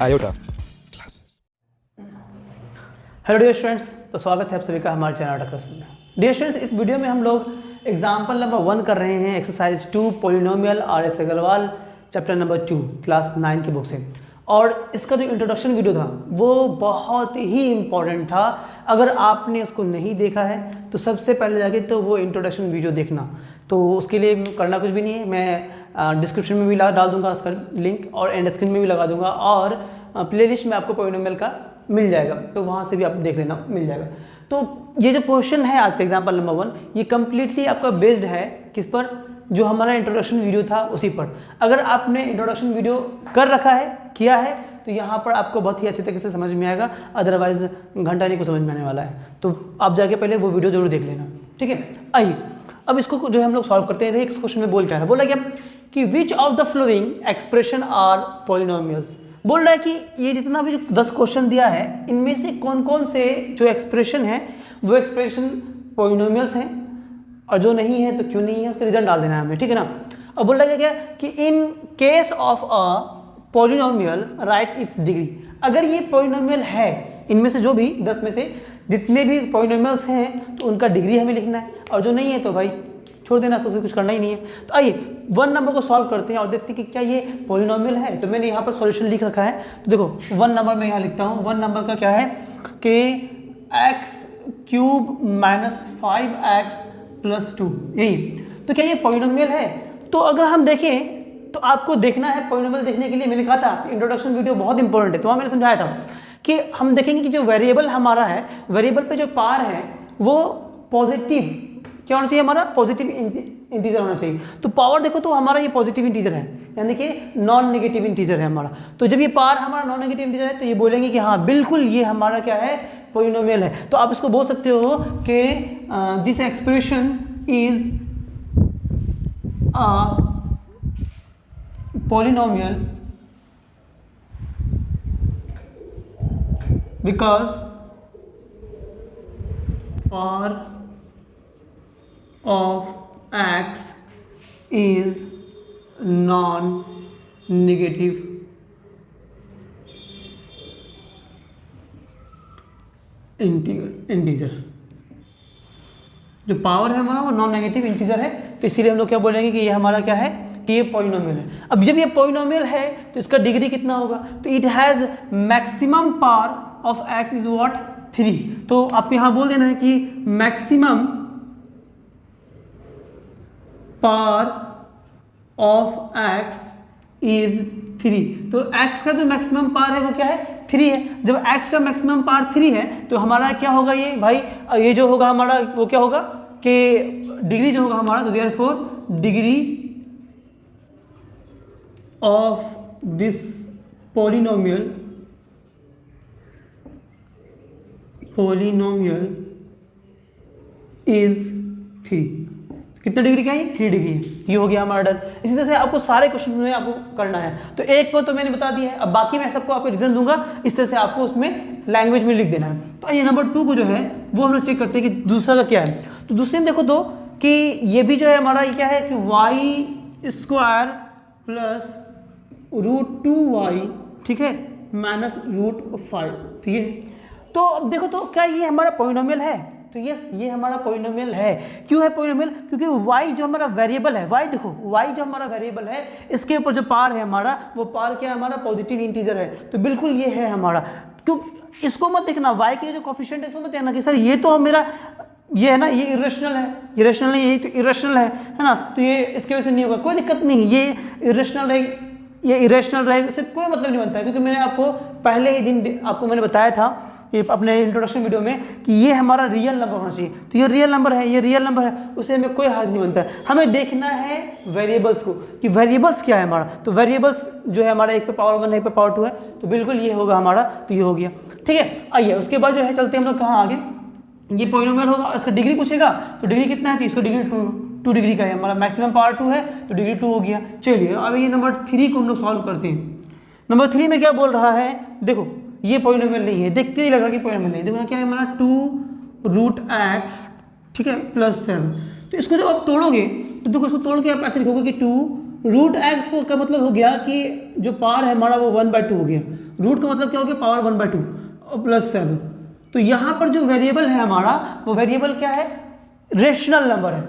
iota classes. Hello dear students, तो स्वागत है आप सभी का हमारे चैनल क्लासेस में। डियर स्टूडेंट्स, इस वीडियो में हम लोग एग्जाम्पल नंबर 1 कर रहे हैं, exercise 2 polynomial RS Agarwal chapter number 2 class 9 की बुक से। और इसका जो इंट्रोडक्शन वीडियो था वो बहुत ही इम्पॉर्टेंट था। अगर आपने उसको नहीं देखा है तो सबसे पहले जाके तो वो इंट्रोडक्शन वीडियो देखना। तो उसके लिए करना कुछ भी नहीं है, मैं डिस्क्रिप्शन में भी डाल दूंगा उसका लिंक और एंड स्क्रीन में भी लगा दूंगा, और प्लेलिस्ट में आपको पॉलिनोमियल का मिल जाएगा, तो वहाँ से भी आप देख लेना, मिल जाएगा। तो ये जो क्वेश्चन है आज का एग्जाम्पल नंबर 1, ये कम्प्लीटली आपका बेस्ड है किस पर, जो हमारा इंट्रोडक्शन वीडियो था उसी पर। अगर आपने इंट्रोडक्शन वीडियो कर रखा है, किया है, तो यहाँ पर आपको बहुत ही अच्छे तरीके से समझ में आएगा, अदरवाइज घंटा नहीं को समझ में आने वाला है। तो आप जाके पहले वो वीडियो जरूर देख लेना, ठीक है। आइए अब इसको जो हम लोग सॉल्व करते हैं। इस क्वेश्चन में बोल क्या है, बोला क्या कि which of the following expression are polynomials. बोल रहा है कि ये जितना भी 10 क्वेश्चन दिया है, इनमें से कौन कौन से जो एक्सप्रेशन है वो एक्सप्रेशन पॉलिनोमियल्स हैं, और जो नहीं है तो क्यों नहीं है उसका रीजन डाल देना है हमें, ठीक है ना। अब बोल रहा है क्या कि in case of a polynomial right it's degree. अगर ये पॉलिनोमियल है, इनमें से जो भी 10 में से जितने भी पॉलिनोमियल्स हैं तो उनका डिग्री हमें लिखना है, और जो नहीं है तो भाई छोड़ देना, उससे कुछ करना ही नहीं है। तो आइए 1 नंबर को सॉल्व करते हैं और देखते हैं कि क्या ये पॉलिनोमियल है। तो मैंने यहाँ पर सॉल्यूशन लिख रखा है, तो देखो 1 नंबर में यहाँ लिखता हूँ। 1 नंबर का क्या है कि x³ - 5x + 2, यही। तो क्या ये पॉलिनोमियल है? तो अगर हम देखें तो आपको देखना है पॉलिनोमियल देखने के लिए, मैंने कहा था इंट्रोडक्शन वीडियो बहुत इंपॉर्टेंट है, तो वहाँ मैंने समझाया था कि हम देखेंगे कि जो वेरिएबल हमारा है, वेरिएबल पे जो पार है वो पॉजिटिव क्या होना चाहिए, हमारा पॉजिटिव इंटीजर होना चाहिए। तो पावर देखो तो हमारा ये पॉजिटिव इंटीजर है, यानी कि नॉन नेगेटिव इंटीजर है हमारा। तो जब ये पावर हमारा नॉन नेगेटिव इंटीजर है तो ये बोलेंगे कि हाँ बिल्कुल ये हमारा क्या है, पॉलिनोमियल है। तो आप इसको बोल सकते हो कि this expression is a polynomial because power of x is non-negative integer. जो पावर है हमारा वो नॉन नेगेटिव इंटीजर है, तो इसीलिए हम लोग क्या बोलेंगे कि ये हमारा क्या है, कि ये पॉलिनोमियल है। अब जब ये पॉलिनोमियल है तो इसका डिग्री कितना होगा, तो it has maximum power of x is what 3। तो आपको यहां बोल देना है कि maximum power of x is 3। तो x का जो मैक्सिमम पावर है वो क्या है, 3 है। जब x का मैक्सिमम पावर 3 है तो हमारा क्या होगा ये भाई, ये जो होगा हमारा वो क्या होगा कि डिग्री जो होगा हमारा, तो therefore degree of this polynomial is 3। कितना डिग्री का है, 3 डिग्री है। ये हो गया हमारा डन। इसी तरह से आपको सारे क्वेश्चन में आपको करना है। तो एक को तो मैंने बता दिया है, अब बाकी मैं सबको आपको रीजन दूंगा, इस तरह से आपको उसमें लैंग्वेज में लिख देना है। तो ये नंबर 2 को जो है वो हम लोग चेक करते हैं कि दूसरा का क्या है। तो दूसरे में देखो तो कि ये भी जो है हमारा ये क्या है कि y² + √2y, ठीक है, -√5। तो ये, तो अब देखो तो क्या ये हमारा पॉलिनोमियल है, तो यस ये हमारा पॉलिनोमियल है। क्यों है पॉलिनोमियल, क्योंकि y जो हमारा वेरिएबल है, y देखो y जो हमारा वेरिएबल है, इसके ऊपर जो पार है हमारा, वो पार क्या है हमारा, पॉजिटिव इंटीजर है। तो बिल्कुल ये है हमारा। क्यों, इसको मत देखना y के जो कोफिशिएंट है इसको मत देखना कि सर ये तो मेरा ये है ना, ये इरेशनल है, इरेशनल नहीं, ये तो इरेशनल है ना, तो ये इसके वजह से नहीं होगा, कोई दिक्कत नहीं। ये इरेशनल रहेगी, ये इरेशनल रहेगा, इससे कोई मतलब नहीं बनता है। क्योंकि मैंने आपको पहले ही दिन आपको मैंने बताया था ये अपने इंट्रोडक्शन वीडियो में कि ये हमारा रियल नंबर होना चाहिए। तो ये रियल नंबर है, ये रियल नंबर है, उससे हमें कोई हर्ज नहीं बनता है। हमें देखना है वेरिएबल्स को कि वेरिएबल्स क्या है हमारा। तो वेरिएबल्स जो है हमारा 1 पे पावर 1 1 पे पावर 2 है, तो बिल्कुल ये होगा हमारा। तो ये हो गया, ठीक है। आइए उसके बाद जो है चलते हम लोग कहाँ आगे, ये पॉलिनोमियल होगा, इसका डिग्री पूछेगा। तो डिग्री कितना है, तो इसका डिग्री 2 डिग्री का है, हमारा मैक्सिमम पावर 2 है, तो डिग्री 2 हो गया। चलिए अब ये नंबर 3 को हम लोग सॉल्व करते हैं। नंबर 3 में क्या बोल रहा है, देखो ये पॉलिनोमियल नहीं है, देखते ही लग रहा कि पॉलिनोमियल नहीं। देखो क्या है हमारा 2√x, ठीक है, +7। तो इसको जब आप तोड़ोगे तो देखो इसको तोड़ के आप ऐसे लिखोगे कि 2 रूट एक्स को का मतलब हो गया कि जो पावर है हमारा वो 1/2 हो गया। रूट का मतलब क्या हो गया, पावर 1/2 और प्लस 7। तो यहाँ पर जो वेरिएबल है हमारा, वो वेरिएबल क्या है, रेशनल नंबर है।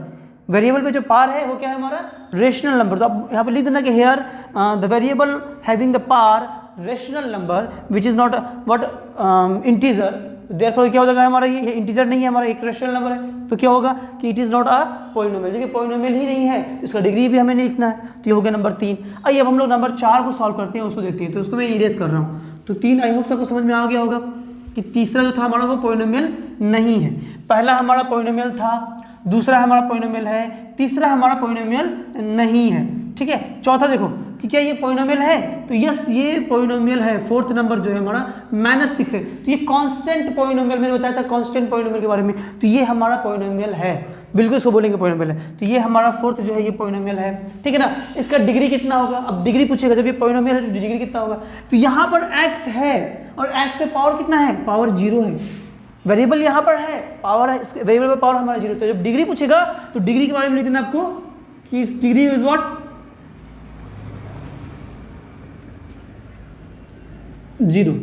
वेरिएबल पे जो पावर है वो क्या है हमारा, रेशनल नंबर। तो आप यहाँ पे लिख देना कि here the variable having the power rational number which is not what integer, therefore क्या हो जाएगा हमारा, ये इंटीजर नहीं है हमारा, एक रेशनल नंबर है। तो क्या होगा कि it is not a polynomial, देखिए पॉलिनोमियल ही नहीं है, इसका डिग्री भी हमें नहीं लिखना है। तो ये हो गया नंबर 3। आइए अब हम लोग नंबर 4 को सॉल्व करते हैं, उसको देखते हैं। तो उसको मैं इरेज कर रहा हूँ। तो 3 आई होप सबको समझ में आ गया होगा कि तीसरा जो था हमारा वो पॉलिनोमियल नहीं है। पहला हमारा पॉलिनोमियल था, दूसरा हमारा पॉलिनोमियल है, तीसरा हमारा पॉलिनोमियल नहीं है। ठीक है, चौथा देखो कि क्या ये पॉलिनोमियल है, तो यस ये पॉलिनोमियल है। फोर्थ नंबर जो है हमारा -6 है, तो ये कांस्टेंट पॉलिनोमियल, मैंने बताया था कांस्टेंट पॉलिनोमियल के बारे में, तो ये हमारा पॉलिनोमियल है, बिल्कुल इसको बोलेंगे पॉलिनोमियल है। तो ये हमारा फोर्थ जो है ये पॉलिनोमियल है। ठीक है ना, इसका डिग्री कितना होगा, अब डिग्री पूछेगा, जब ये पॉलिनोमियल है तो डिग्री कितना होगा। तो यहाँ पर x है और x पे पावर कितना है, पावर 0 है। वेरिएबल यहाँ पर है, पावर है, वेरिएबल पे पावर हमारा 0। तो जब डिग्री पूछेगा तो डिग्री के बारे में लिख देना आपको कि इस डिग्री इज व्हाट 0।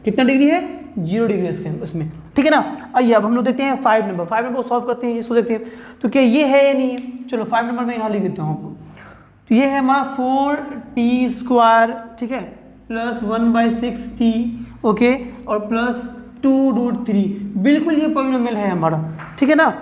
कितना डिग्री है, 0 डिग्री इसमें। ठीक है ना। आइए अब हम लोग देखते हैं 5 नंबर। 5 नंबर को सॉल्व करते हैं, इसको देखते हैं। तो क्या ये है या नहीं है, चलो 5 नंबर में यहाँ लिख देता हूँ आपको। तो ये है हमारा 4t², ठीक है, प्लस 1/6t, ओके, और प्लस 2√3, बिल्कुल ये पॉलिनोमियल है हमारा। ठीक है ना।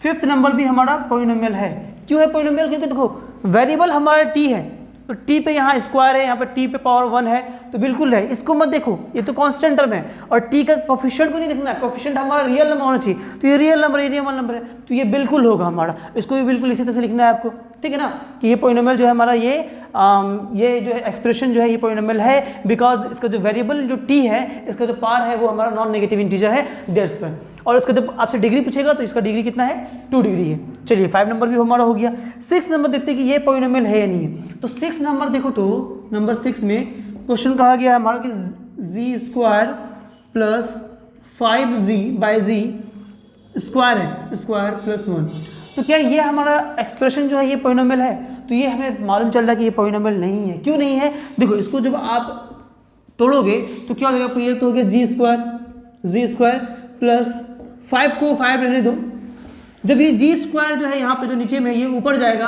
5th नंबर भी हमारा पॉलिनोमियल है। क्यों है पॉलिनोमियल, क्योंकि देखो वेरिएबल हमारा t है, तो t पे यहाँ स्क्वायर है, यहाँ पे t पे पावर 1 है, तो बिल्कुल है। इसको मत देखो, ये तो कांस्टेंट टर्म है, और t का कोफिशिएंट को नहीं देखना है, कोफिशिएंट हमारा रियल नंबर होना चाहिए। तो ये रियल नंबर, ये रियल नंबर है, तो ये बिल्कुल होगा हमारा। इसको भी बिल्कुल इसी तरह से लिखना है आपको। ठीक है ना, कि ये पॉलिनोमियल जो है हमारा, ये जो है एक्सप्रेशन जो है ये पॉलिनोमियल है, बिकॉज इसका जो वेरिएबल जो t है, इसका जो पावर है वो हमारा नॉन नेगेटिव इंटीजर है, दैट्स व्हाई। और इसका जब आपसे डिग्री पूछेगा तो इसका डिग्री कितना है, 2 डिग्री है। चलिए 5 नंबर भी हमारा हो गया। 6 नंबर देखते हैं कि ये पॉलिनोमियल है या नहीं है। तो 6 नंबर देखो, तो नंबर 6 में क्वेश्चन कहा गया है हमारा कि z² प्लस 5z/z स्क्वायर है, स्क्वायर प्लस 1। तो क्या ये हमारा एक्सप्रेशन जो है ये पॉलिनोमियल है, तो ये हमें मालूम चल रहा है कि ये पॉलिनोमियल नहीं है। क्यों नहीं है, देखो इसको जब आप तोड़ोगे तो क्या हो जाएगा, ये तो हो गया z² प्लस 5 को 5 रहने दो। जब ये g² जो है यहाँ पे जो नीचे में ये ऊपर जाएगा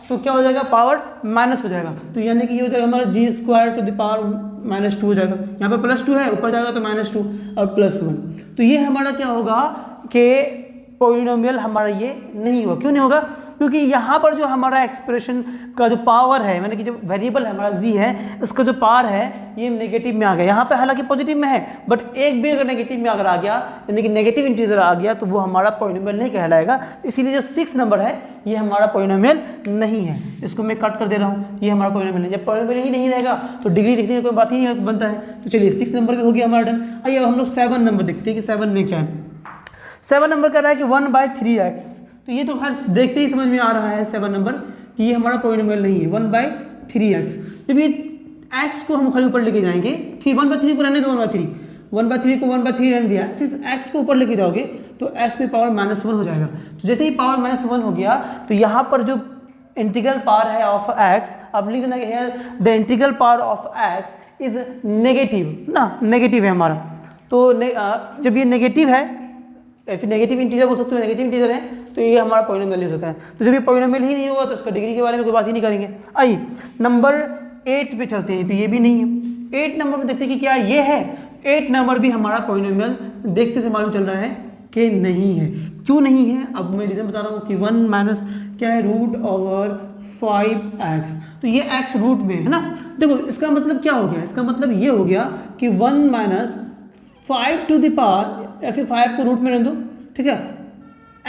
तो क्या हो जाएगा, पावर माइनस हो जाएगा। तो यानी कि ये हो जाएगा हमारा g² टू द पावर -2 हो जाएगा। यहाँ पे +2 है, ऊपर जाएगा तो -2 और +1। तो ये हमारा क्या होगा कि पॉलिनोमियल हमारा ये नहीं होगा। क्यों नहीं होगा, क्योंकि यहाँ पर जो हमारा एक्सप्रेशन का जो पावर है, यानी कि जो वेरिएबल है हमारा z है, इसका जो पावर है ये नेगेटिव में आ गया। यहाँ पे हालांकि पॉजिटिव में है, बट एक भी अगर नेगेटिव में अगर आ गया, यानी कि नेगेटिव इंटीजर आ गया, तो वो हमारा पॉलिनोमियल नहीं कहलाएगा। इसीलिए जो 6 नंबर है ये हमारा पॉलिनोमियल नहीं है। इसको मैं कट कर दे रहा हूँ, ये हमारा पॉलिनोमियल नहीं। जब पॉलिनोमियल ही नहीं रहेगा तो डिग्री लिखने की कोई बात ही नहीं बनता है। तो चलिए 6 नंबर भी हो गया हमारा डन। आइए अब हम लोग 7 नंबर देखते हैं कि 7 में क्या है। 7 नंबर कह रहा है कि 1/3x। तो ये तो हर देखते ही समझ में आ रहा है 7 नंबर कि ये हमारा पॉलिनोमियल नहीं है, 1/3x। जब ये x को हम खाली ऊपर लेके जाएंगे, ठीक, 1/3 को रहने दो, 1/3 को 1/3 रहने दिया, सिर्फ x को ऊपर लेके जाओगे तो x में पावर -1 हो जाएगा। तो जैसे ही पावर -1 हो गया तो यहाँ पर जो इंटीग्रल पावर है ऑफ x, अब लिख देना कि the integral power of x is negative ना, नेगेटिव है हमारा। तो जब ये नेगेटिव है, फिर नेगेटिव इंटीजर बोल सकते हो, नेगेटिव इंटीजर है, तो ये हमारा पॉलिनोमियल हो सकता है। तो जब ये पॉलिनोमियल ही नहीं होगा तो इसका डिग्री के बारे में कोई बात ही नहीं करेंगे। आइए नंबर 8 पे चलते हैं। तो ये भी नहीं है। 8 नंबर में देखते हैं कि क्या ये है। 8 नंबर भी हमारा पॉलिनोमियल देखते से मालूम चल रहा है कि नहीं है। क्यों नहीं है, अब मैं रीजन बता रहा हूँ कि 1 माइनस क्या है, √5x। तो ये x रूट में है ना। देखो इसका मतलब क्या हो गया, इसका मतलब ये हो गया कि 1 माइनस 5 टू द पावर, या फिर 5 को रूट में रहने दो, ठीक है,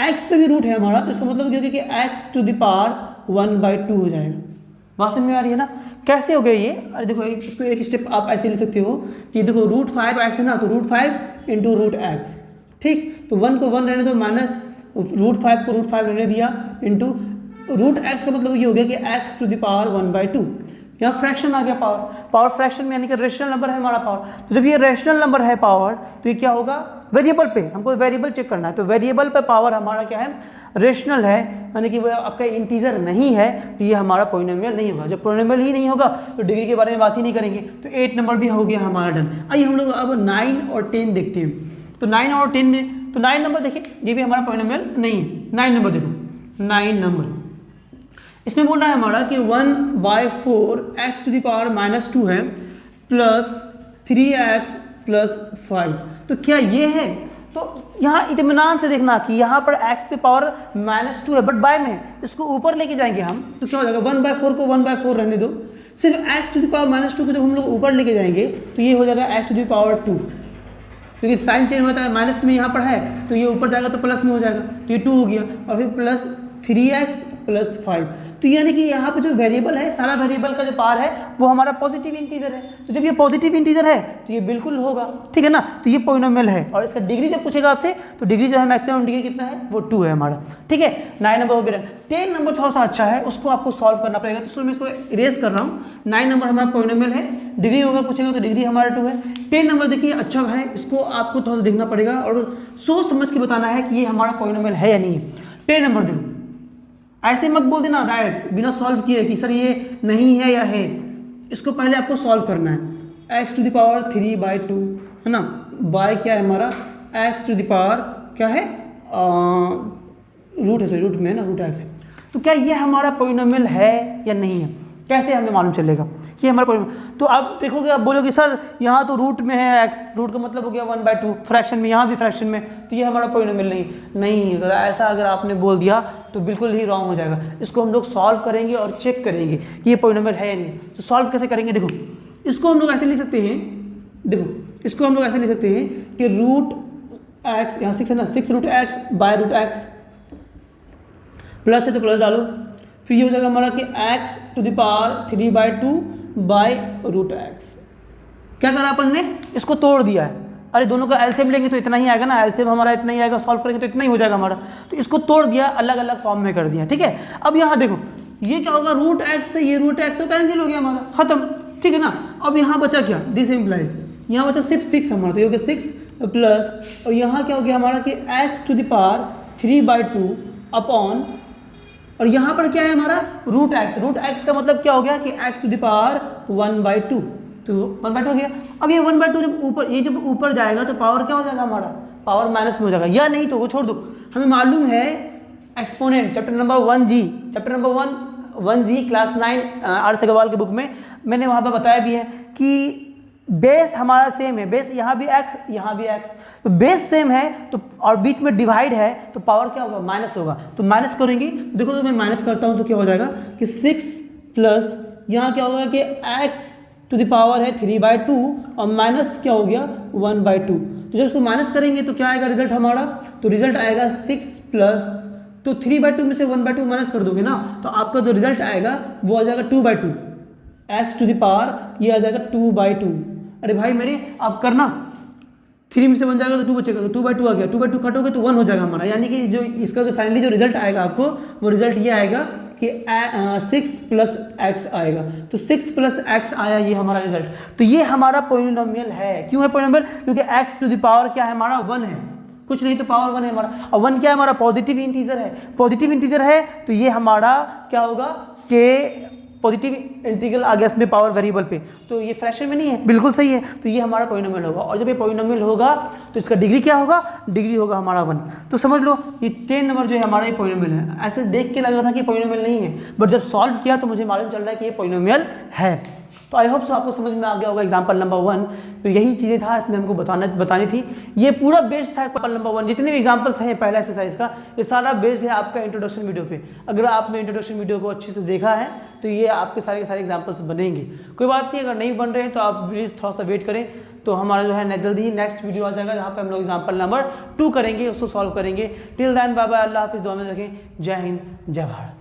x पे भी रूट है हमारा, तो इसका मतलब क्या होगा कि x टू द पावर 1/2 हो जाएगा। बात समझ में आ रही है ना, कैसे हो गया ये। अरे देखो इसको एक स्टेप आप ऐसे ले सकते हो कि देखो √5x है ना, तो √5 इंटू √x, ठीक। तो 1 को 1 रहने दो, माइनस √5 को √5 रहने दिया, इंटू √x का मतलब ये हो गया कि x टू द पावर 1/2। यहाँ फ्रैक्शन आ गया, पावर फ्रैक्शन में, यानी कि रेशनल नंबर है हमारा पावर। तो जब ये रेशनल नंबर है पावर, तो ये क्या होगा, वेरिएबल पे, हमको वेरिएबल चेक करना है। तो वेरिएबल पे पावर हमारा क्या है, रेशनल है, यानी कि वो आपका इंटीजर नहीं है, तो ये हमारा पॉलिनोमियल नहीं होगा। जब पॉलिनोमियल ही नहीं होगा तो डिग्री के बारे में बात ही नहीं करेंगे। तो 8 नंबर भी हो गया हमारा डन। आइए हम लोग अब 9 और 10 देखते हैं। तो 9 और 10 में, तो 9 नंबर देखिए, ये भी हमारा पॉलिनोमियल नहीं है। 9 नंबर देखो, 9 नंबर इसमें बोल रहा है हमारा कि 1/4 x टू द पावर -2 है प्लस 3x प्लस 5। तो क्या ये है? तो यहाँ इत्मीनान से देखना कि यहाँ पर x पे पावर -2 है, बट बाय में इसको ऊपर लेके जाएंगे हम, तो क्या हो जाएगा, 1/4 को 1/4 रहने दो, सिर्फ x टू द पावर -2 को जब हम लोग ऊपर लेके जाएंगे तो ये हो जाएगा x टू द पावर 2, क्योंकि साइन चेंज होता है, माइनस में यहाँ पर है तो ये ऊपर जाएगा तो प्लस में हो जाएगा, तो ये 2 हो गया, और फिर प्लस 3x प्लस 5। तो यानी कि यहाँ पे जो वेरिएबल है, सारा वेरिएबल का जो पावर है वो हमारा पॉजिटिव इंटीजर है। तो जब ये पॉजिटिव इंटीजर है तो ये बिल्कुल होगा, ठीक है ना। तो ये पॉलिनोमियल है, और इसका डिग्री जब पूछेगा आपसे तो डिग्री जो है मैक्सिमम डिग्री कितना है, वो 2 है हमारा, ठीक है। 9 नंबर हो गया। 10 नंबर थोड़ा सा अच्छा है, उसको आपको सॉल्व करना पड़ेगा, तो इसलिए मैं इसको इरेज कर रहा हूँ। 9 नंबर हमारा पॉलिनोमियल है, डिग्री होगा पूछेगा तो डिग्री हमारा 2 है। 10 नंबर देखिए अच्छा है, इसको आपको थोड़ा सा देखना पड़ेगा और सोच समझ के बताना है कि ये हमारा पॉलिनोमियल है या नहीं है। 10 नंबर देखो, ऐसे मत बोल देना डायरेक्ट बिना सॉल्व किए कि सर ये नहीं है या है, इसको पहले आपको सॉल्व करना है। x टू द पावर 3/2 है ना, बाय क्या है हमारा x टू द पावर क्या है, रूट है, सॉरी रूट में है ना, रूट x है। तो क्या ये हमारा पॉलिनोमियल है या नहीं है, कैसे हमें मालूम चलेगा ये हमारा पॉलिनोमियल? तो आप देखोगे, आप बोलोगे सर यहाँ तो रूट में है x, रूट का मतलब हो गया 1/2, फ्रैक्शन में, यहाँ भी फ्रैक्शन में, तो ये हमारा पॉलिनोमियल नहीं। अगर ऐसा अगर आपने बोल दिया तो बिल्कुल ही रॉन्ग हो जाएगा। इसको हम लोग सॉल्व करेंगे और चेक करेंगे कि ये पॉलिनोमियल है या नहीं। तो सॉल्व कैसे करेंगे, देखो इसको हम लोग ऐसे लिख सकते हैं, देखो इसको हम लोग ऐसे लिख सकते हैं कि रूट x, यहाँ 6 है ना, 6√x bye root x, plus है तो प्लस डालो, फिर ये हो जाएगा हमारा कि x to the power 3/2 by root x। क्या करा अपन ने, इसको तोड़ दिया है। अरे दोनों का एलसीएम लेंगे तो इतना ही आएगा ना, एलसीएम हमारा इतना ही आएगा, सॉल्व करेंगे तो इतना ही हो जाएगा हमारा। तो इसको तोड़ दिया, अलग अलग फॉर्म में कर दिया, ठीक है। अब यहाँ देखो ये क्या होगा, रूट x से ये रूट x तो कैंसिल हो गया हमारा, खत्म, ठीक है ना। अब यहाँ बचा क्या, दिस इम्प्लाइज, यहाँ बचा सिर्फ 6 हमारा, तो ये हो गया 6 प्लस, और यहाँ क्या हो गया हमारा कि x to the power 3/2 upon, और यहाँ पर क्या है हमारा रूट x। रूट x का मतलब क्या हो गया कि x टू द पावर 1/2, तो 1/2 हो गया। अब ये 1/2 जब ऊपर, ये जब ऊपर जाएगा तो पावर क्या हो जाएगा हमारा, पावर माइनस में हो जाएगा, या नहीं तो वो छोड़ दो। हमें मालूम है exponent, chapter number 1G, chapter number 1G class 9 R S. Agarwal के बुक में मैंने वहाँ पर बताया भी है कि बेस हमारा सेम है, बेस यहाँ भी x यहाँ भी x, तो बेस सेम है तो, और बीच में डिवाइड है तो पावर क्या होगा, माइनस होगा। तो माइनस करेंगे, देखो तो मैं माइनस करता हूँ तो क्या हो जाएगा कि 6 प्लस यहाँ क्या होगा कि x टू द पावर है 3/2 और माइनस क्या हो गया 1/2। तो जब इसको माइनस करेंगे तो क्या आएगा रिजल्ट हमारा, तो रिजल्ट आएगा 6 प्लस, तो 3/2 में से 1/2 माइनस कर दोगे ना तो आपका जो रिजल्ट आएगा वो आ जाएगा 2/2, x टू द पावर ये आ जाएगा 2/2। अरे भाई मेरे आप करना, 3 में से 1 जाएगा तो 2 बचेगा, तो 2/2 आ गया, 2/2 कटोगे तो 1 हो जाएगा हमारा, यानी कि जो इसका जो फाइनली जो रिजल्ट आएगा आपको वो रिजल्ट ये आएगा कि 6 प्लस x आएगा। तो 6 प्लस x आया, ये हमारा रिजल्ट। तो ये हमारा पॉलिनोमियल है। क्यों है पॉलिनोमियल, क्योंकि x टू द पावर क्या है हमारा 1 है, कुछ नहीं तो पावर 1 है हमारा, और 1 क्या है हमारा पॉजिटिव इंटीजर है। पॉजिटिव इंटीजर है तो ये हमारा क्या होगा कि पॉजिटिव इंटीग्रल आ गया इसमें पावर वेरिएबल पे, तो ये फ्रैक्शन में नहीं है, बिल्कुल सही है। तो ये हमारा पॉलिनोमियल होगा, और जब ये पॉलिनोमियल होगा तो इसका डिग्री क्या होगा, डिग्री होगा हमारा 1। तो समझ लो ये 10 नंबर जो है हमारा ये पॉलिनोमियल है। ऐसे देख के लग रहा था कि पॉलिनोमियल नहीं है, बट जब सॉल्व किया तो मुझे मालूम चल रहा है कि ये पॉलिनोमियल है। तो आई होप सो आपको समझ में आ गया होगा एग्जाम्पल नंबर 1। तो यही चीज़ें था इसमें हमको बतानी थी। ये पूरा बेस्ड था एग्जाम्पल नंबर 1, जितने भी एग्जाम्पल्स हैं पहला एक्सरसाइज का, ये सारा बेस्ड है आपका इंट्रोडक्शन वीडियो पे। अगर आपने इंट्रोडक्शन वीडियो को अच्छे से देखा है तो ये आपके सारे के सारे एग्जाम्पल्स बनेंगे। कोई बात नहीं, अगर नहीं बन रहे हैं तो आप प्लीज़ थोड़ा सा वेट करें, तो हमारा जो है जल्दी ही नेक्स्ट वीडियो आ जाएगा जहाँ पे हम लोग एग्जाम्पल नंबर 2 करेंगे, उसको सॉल्व करेंगे। टिल देन बाय बाय, अल्लाह हाफिज़, दुआ में रखें। जय हिंद, जय भारत।